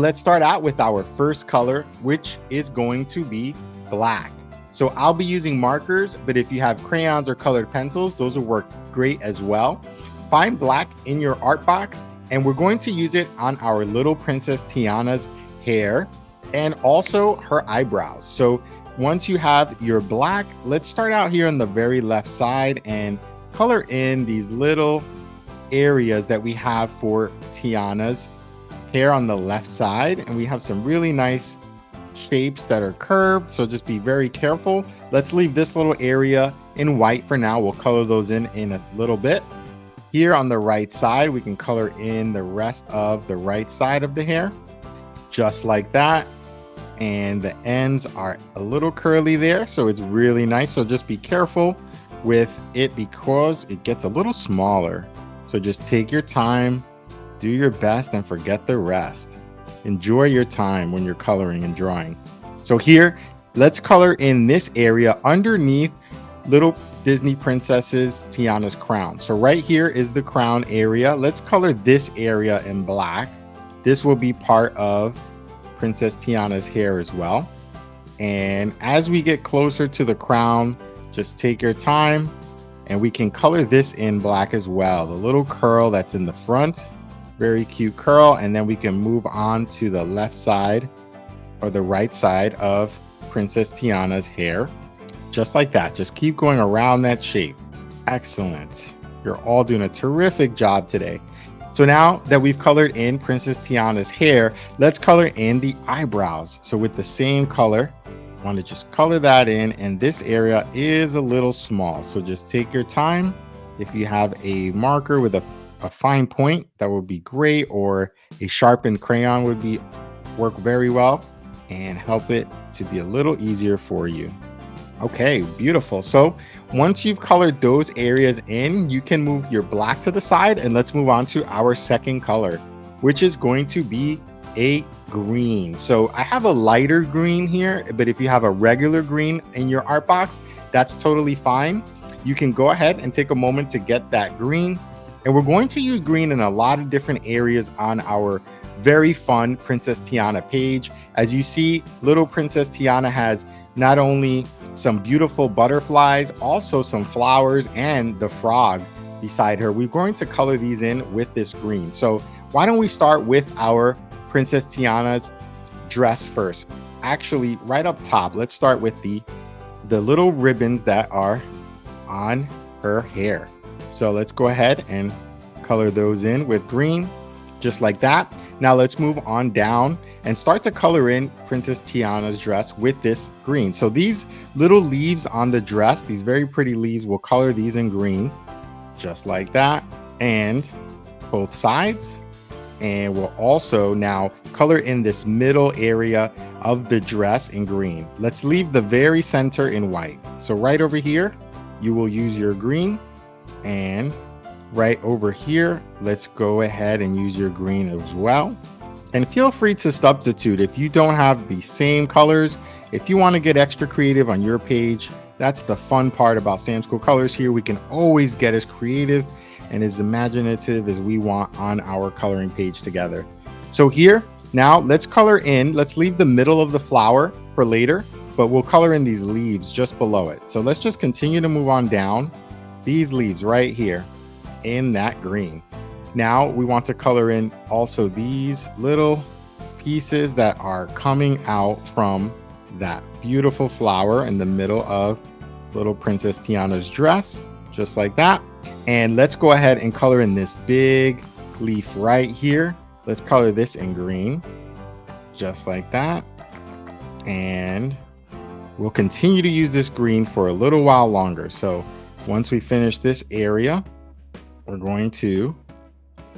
Let's start out with our first color, which is going to be black. So I'll be using markers, but if you have crayons or colored pencils, those will work great as well. Find black in your art box, and we're going to use it on our little Princess Tiana's hair and also her eyebrows. So once you have your black, let's start out here on the very left side and color in these little areas that we have for Tiana's hair on the left side. And we have some really nice shapes that are curved, so just be very careful. Let's leave this little area in white for now. We'll color those in a little bit. Here on the right side, we can color in the rest of the right side of the hair, just like that. And the ends are a little curly there, so it's really nice. So just be careful with it because it gets a little smaller. So just take your time, do your best, and forget the rest. Enjoy your time when you're coloring and drawing. So here, let's color in this area underneath little Disney Princess's Tiana's crown. So right here is the crown area. Let's color this area in black. This will be part of Princess Tiana's hair as well. And as we get closer to the crown, just take your time and we can color this in black as well. The little curl that's in the front, very cute curl. And then we can move on to the left side or the right side of Princess Tiana's hair, just like that. Just keep going around that shape. Excellent. You're all doing a terrific job today. So now that we've colored in Princess Tiana's hair, let's color in the eyebrows. So with the same color, I want to just color that in, and this area is a little small. So just take your time. If you have a marker with a fine point, that would be great, or a sharpened crayon would work very well and help it to be a little easier for you. Okay, beautiful. So once you've colored those areas in, you can move your black to the side, and let's move on to our second color, which is going to be a green. So I have a lighter green here, but if you have a regular green in your art box, that's totally fine. You can go ahead and take a moment to get that green. And we're going to use green in a lot of different areas on our very fun Princess Tiana page. As you see, little Princess Tiana has not only some beautiful butterflies, also some flowers and the frog beside her. We're going to color these in with this green. So why don't we start with our Princess Tiana's dress first? Actually, right up top, let's start with the little ribbons that are on her hair. So let's go ahead and color those in with green, just like that. Now let's move on down and start to color in Princess Tiana's dress with this green. So these little leaves on the dress, these very pretty leaves, we'll color these in green, just like that, and both sides. And we'll also now color in this middle area of the dress in green. Let's leave the very center in white. So right over here, you will use your green, and right over here, let's go ahead and use your green as well. And feel free to substitute if you don't have the same colors. If you want to get extra creative on your page, that's the fun part about Sam School Colors here. We can always get as creative and as imaginative as we want on our coloring page together. So here, now let's color in, let's leave the middle of the flower for later, but we'll color in these leaves just below it. So let's just continue to move on down these leaves right here in that green. Now we want to color in also these little pieces that are coming out from that beautiful flower in the middle of little Princess Tiana's dress, just like that. And let's go ahead and color in this big leaf right here. Let's color this in green, just like that. And we'll continue to use this green for a little while longer. So once we finish this area, we're going to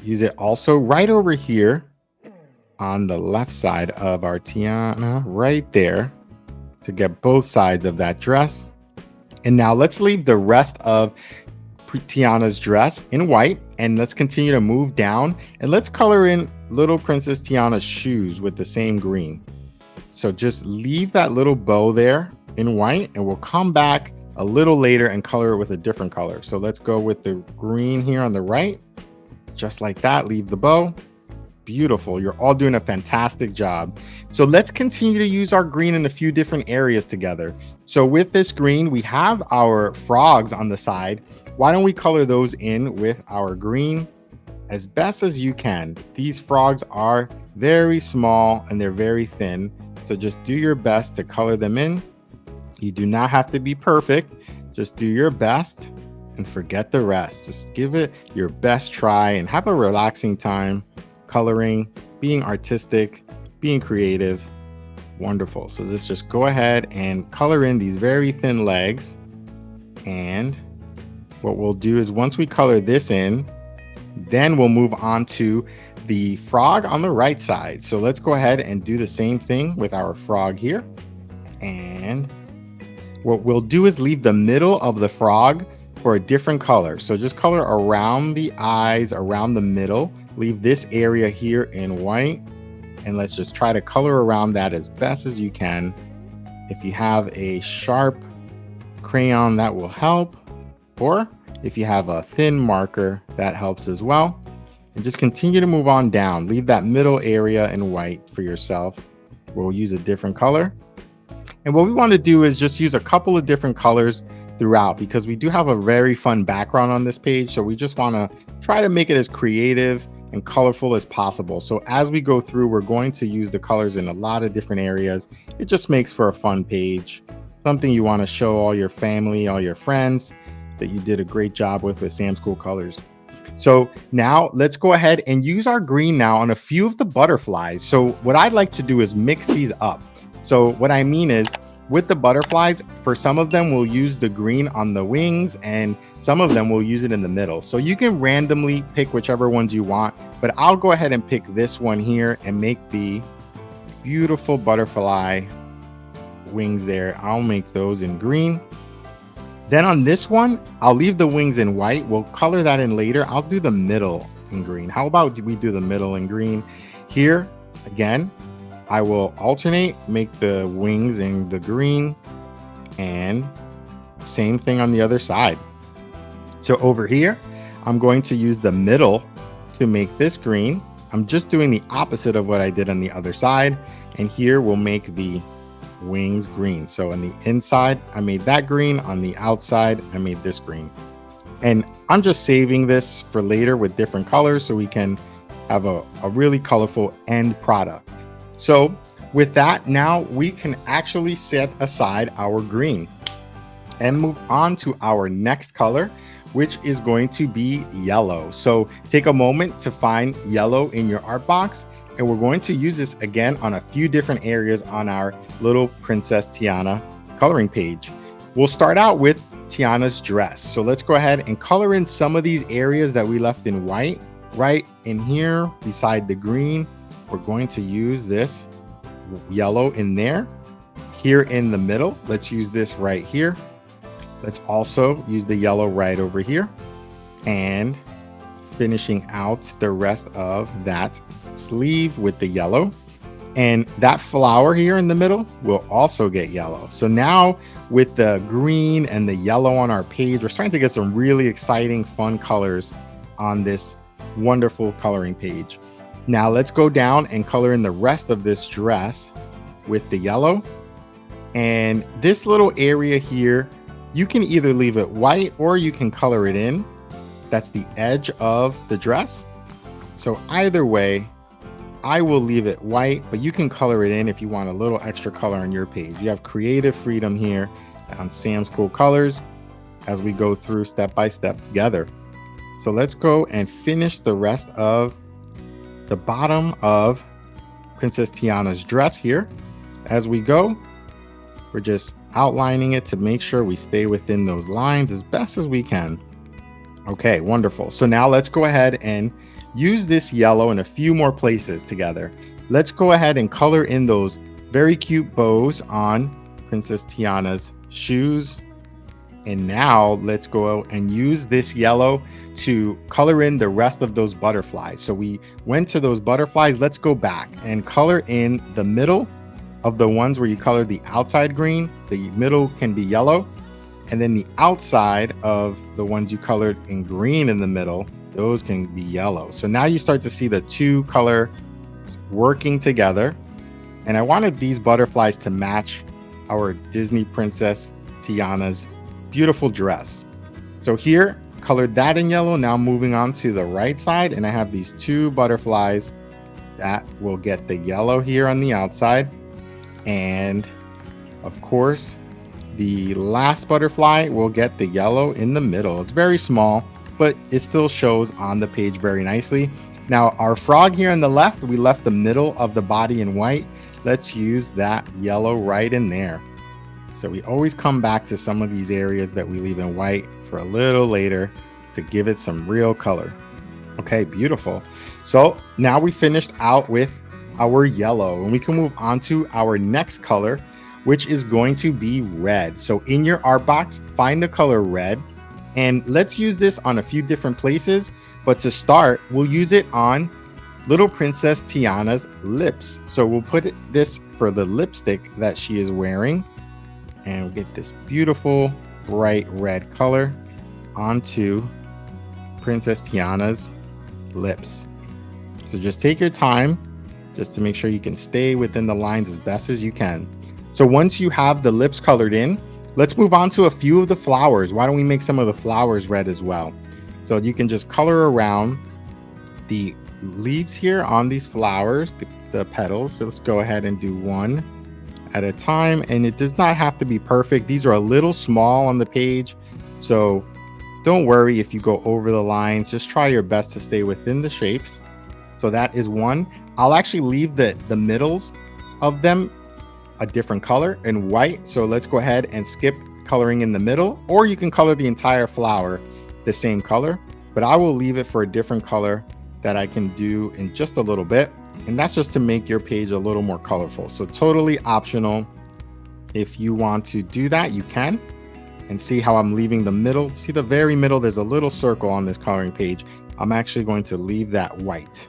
use it also right over here on the left side of our Tiana, right there, to get both sides of that dress. And now let's leave the rest of Tiana's dress in white, and let's continue to move down, and let's color in little Princess Tiana's shoes with the same green. So just leave that little bow there in white, and we'll come back a little later and color it with a different color. So let's go with the green here on the right, just like that. Leave the bow. beautiful. You're all doing a fantastic job. So let's continue to use our green in a few different areas together. So with this green, we have our frogs on the side. Why don't we color those in with our green as best as you can? These frogs are very small and they're very thin. So just do your best to color them in. You do not have to be perfect. Just do your best and forget the rest. Just give it your best try and have a relaxing time coloring, being artistic, being creative. Wonderful. So let's just go ahead and color in these very thin legs. And what we'll do is once we color this in, then we'll move on to the frog on the right side. So let's go ahead and do the same thing with our frog here. And what we'll do is leave the middle of the frog for a different color. So just color around the eyes, around the middle. Leave this area here in white. And let's just try to color around that as best as you can. If you have a sharp crayon, that will help. Or if you have a thin marker, that helps as well. And just continue to move on down. Leave that middle area in white for yourself. We'll use a different color. And what we want to do is just use a couple of different colors throughout, because we do have a very fun background on this page. So we just want to try to make it as creative and colorful as possible. So as we go through, we're going to use the colors in a lot of different areas. It just makes for a fun page, something you want to show all your family, all your friends, that you did a great job with Sam's Cool Colors. So now let's go ahead and use our green now on a few of the butterflies. So what I'd like to do is mix these up. So what I mean is, with the butterflies, for some of them we'll use the green on the wings and some of them we'll use it in the middle. So you can randomly pick whichever ones you want, but I'll go ahead and pick this one here and make the beautiful butterfly wings there. I'll make those in green. Then on this one, I'll leave the wings in white. We'll color that in later. I'll do the middle in green. How about we do the middle in green? Here, again, I will alternate, make the wings in the green, and same thing on the other side. So over here, I'm going to use the middle to make this green. I'm just doing the opposite of what I did on the other side. And here we'll make the wings green. So on the inside, I made that green. On the outside, I made this green. And I'm just saving this for later with different colors so we can have a really colorful end product. So with that, now we can actually set aside our green and move on to our next color, which is going to be yellow. So take a moment to find yellow in your art box. And we're going to use this again on a few different areas on our little Princess Tiana coloring page. We'll start out with Tiana's dress. So let's go ahead and color in some of these areas that we left in white. Right in here beside the green, we're going to use this yellow in there. Here in the middle, let's use this right here. Let's also use the yellow right over here. And finishing out the rest of that sleeve with the yellow. And that flower here in the middle will also get yellow. So now with the green and the yellow on our page, we're starting to get some really exciting, fun colors on this wonderful coloring page. Now let's go down and color in the rest of this dress with the yellow. And this little area here, you can either leave it white or you can color it in. That's the edge of the dress. So either way, I will leave it white, but you can color it in if you want a little extra color on your page. You have creative freedom here on Sam's Cool Colors as we go through step by step together. So let's go and finish the rest of the bottom of Princess Tiana's dress here. As we go, we're just outlining it to make sure we stay within those lines as best as we can. Okay, wonderful. So now let's go ahead and use this yellow in a few more places together. Let's go ahead and color in those very cute bows on Princess Tiana's shoes. And now let's go and use this yellow to color in the rest of those butterflies. So we went to those butterflies. Let's go back and color in the middle of the ones where you colored the outside green. The middle can be yellow. And then the outside of the ones you colored in green in the middle those can be yellow. So now you start to see the two color working together. And I wanted these butterflies to match our Disney Princess Tiana's beautiful dress. So here, colored that in yellow. Now moving on to the right side, and I have these two butterflies that will get the yellow here on the outside. And of course, the last butterfly will get the yellow in the middle. It's very small, but it still shows on the page very nicely. Now our frog here on the left, we left the middle of the body in white. Let's use that yellow right in there. So we always come back to some of these areas that we leave in white for a little later to give it some real color. Okay, beautiful. So now we finished out with our yellow, and we can move on to our next color, which is going to be red. So in your art box, find the color red, and let's use this on a few different places. But to start, we'll use it on little Princess Tiana's lips. So we'll put this for the lipstick that she is wearing, and we'll get this beautiful bright red color onto Princess Tiana's lips. So just take your time just to make sure you can stay within the lines as best as you can. So once you have the lips colored in, let's move on to a few of the flowers. Why don't we make some of the flowers red as well? So you can just color around the leaves here on these flowers, the petals. So let's go ahead and do one at a time, and it does not have to be perfect. These are a little small on the page, so don't worry if you go over the lines. Just try your best to stay within the shapes. So that is one. I'll actually leave the middles of them a different color in white. So let's go ahead and skip coloring in the middle, or you can color the entire flower the same color, but I will leave it for a different color that I can do in just a little bit. And that's just to make your page a little more colorful. So totally optional. If you want to do that, you can. And see how I'm leaving the middle. See the very middle, there's a little circle on this coloring page. I'm actually going to leave that white.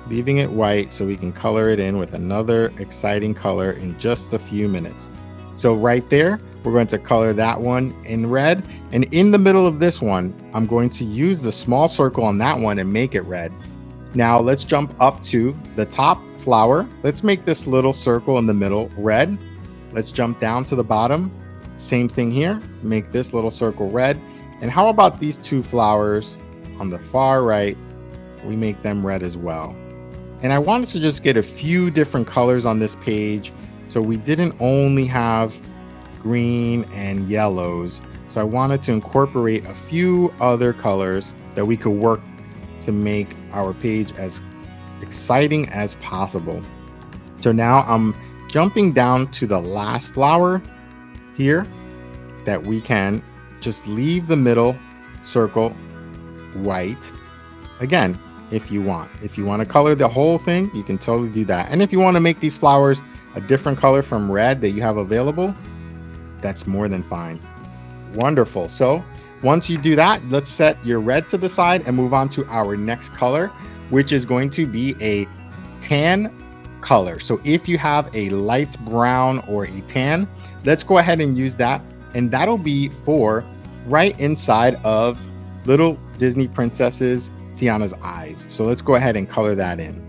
Leaving it white so we can color it in with another exciting color in just a few minutes. So right there, we're going to color that one in red. And in the middle of this one, I'm going to use the small circle on that one and make it red. Now let's jump up to the top flower. Let's make this little circle in the middle red. Let's jump down to the bottom. Same thing here. Make this little circle red. And how about these two flowers on the far right? We make them red as well. And I wanted to just get a few different colors on this page, so we didn't only have green and yellows. So I wanted to incorporate a few other colors that we could work to make our page as exciting as possible. So now I'm jumping down to the last flower here that we can just leave the middle circle white. Again, if you want to color the whole thing, you can totally do that. And if you want to make these flowers a different color from red that you have available, that's more than fine. Wonderful. So once you do that, let's set your red to the side and move on to our next color, which is going to be a tan color. So if you have a light brown or a tan, let's go ahead and use that. And that'll be for right inside of little Disney Princess's Tiana's eyes. So let's go ahead and color that in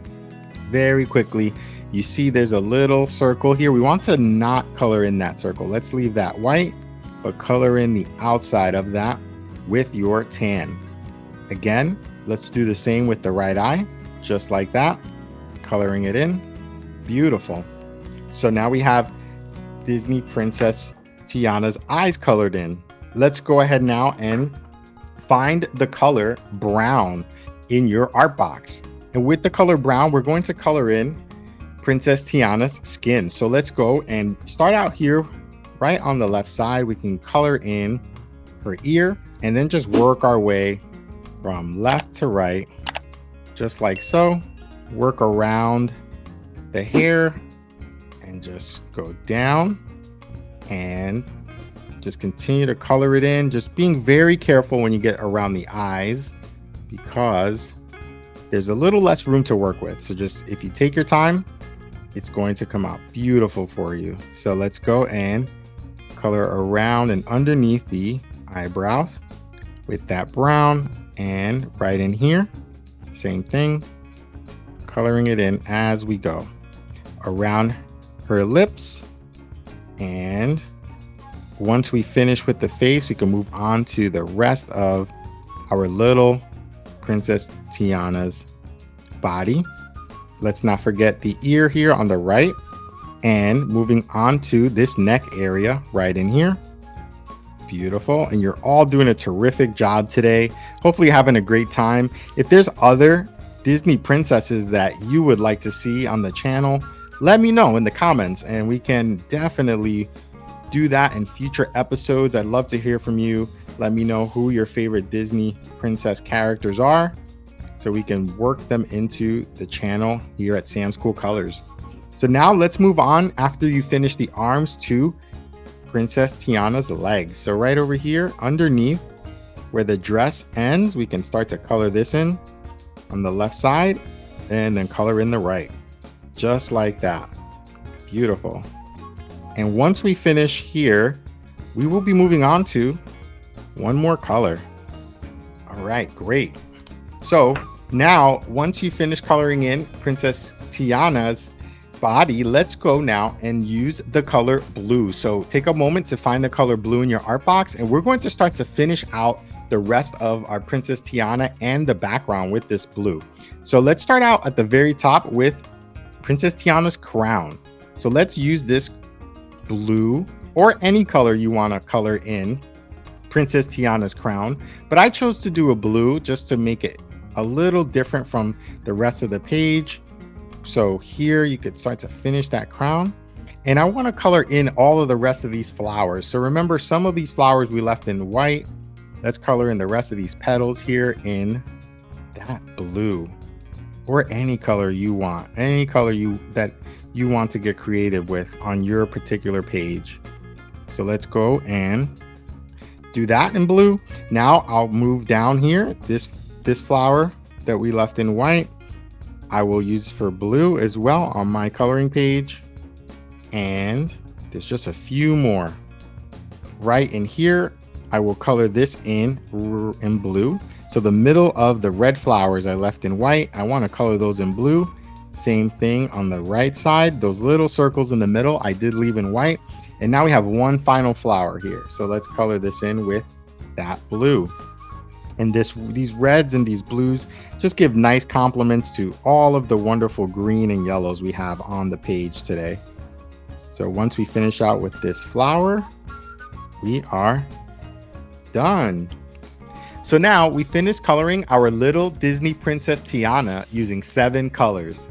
very quickly. You see there's a little circle here. We want to not color in that circle. Let's leave that white, but color in the outside of that with your tan. Again, let's do the same with the right eye, just like that, coloring it in. Beautiful. So now we have Disney Princess Tiana's eyes colored in. Let's go ahead now and find the color brown in your art box. And with the color brown, we're going to color in Princess Tiana's skin. So let's go and start out here right on the left side. We can color in her ear and then just work our way from left to right, just like so. Work around the hair and just go down and just continue to color it in, just being very careful when you get around the eyes because there's a little less room to work with. So just if you take your time, it's going to come out beautiful for you. So let's go and color around and underneath the eyebrows with that brown And right in here, same thing, coloring it in as we go around her lips. And once we finish with the face, we can move on to the rest of our little Princess Tiana's body. Let's not forget the ear here on the right, and moving on to this neck area right in here. Beautiful. And you're all doing a terrific job today. Hopefully you're having a great time. If there's other Disney princesses that you would like to see on the channel, let me know in the comments, and we can definitely do that in future episodes. I'd love to hear from you. Let me know who your favorite Disney princess characters are, so we can work them into the channel here at Sam's Cool Colors. So now let's move on, after you finish the arms, to Princess Tiana's legs. So right over here underneath where the dress ends, we can start to color this in on the left side and then color in the right, just like that. Beautiful. And once we finish here, we will be moving on to one more color. All right, great. So now, once you finish coloring in Princess Tiana's body, let's go now and use the color blue. So take a moment to find the color blue in your art box, and we're going to start to finish out the rest of our Princess Tiana and the background with this blue. So let's start out at the very top with Princess Tiana's crown. So let's use this blue, or any color you want to color in Princess Tiana's crown, but I chose to do a blue just to make it a little different from the rest of the page. So here you could start to finish that crown, and I want to color in all of the rest of these flowers. So remember, some of these flowers we left in white. Let's color in the rest of these petals here in that blue, or any color you want, any color that you want to get creative with on your particular page. So let's go and do that in blue. Now I'll move down here. This flower that we left in white, I will use for blue as well on my coloring page. And there's just a few more right in here. I will color this in blue. So the middle of the red flowers I left in white, I want to color those in blue. Same thing on the right side. Those little circles in the middle I did leave in white. And now we have one final flower here. So let's color this in with that blue. And these reds and these blues just give nice complements to all of the wonderful green and yellows we have on the page today. So once we finish out with this flower, we are done. So now we finished coloring our little Disney Princess Tiana using 7 colors.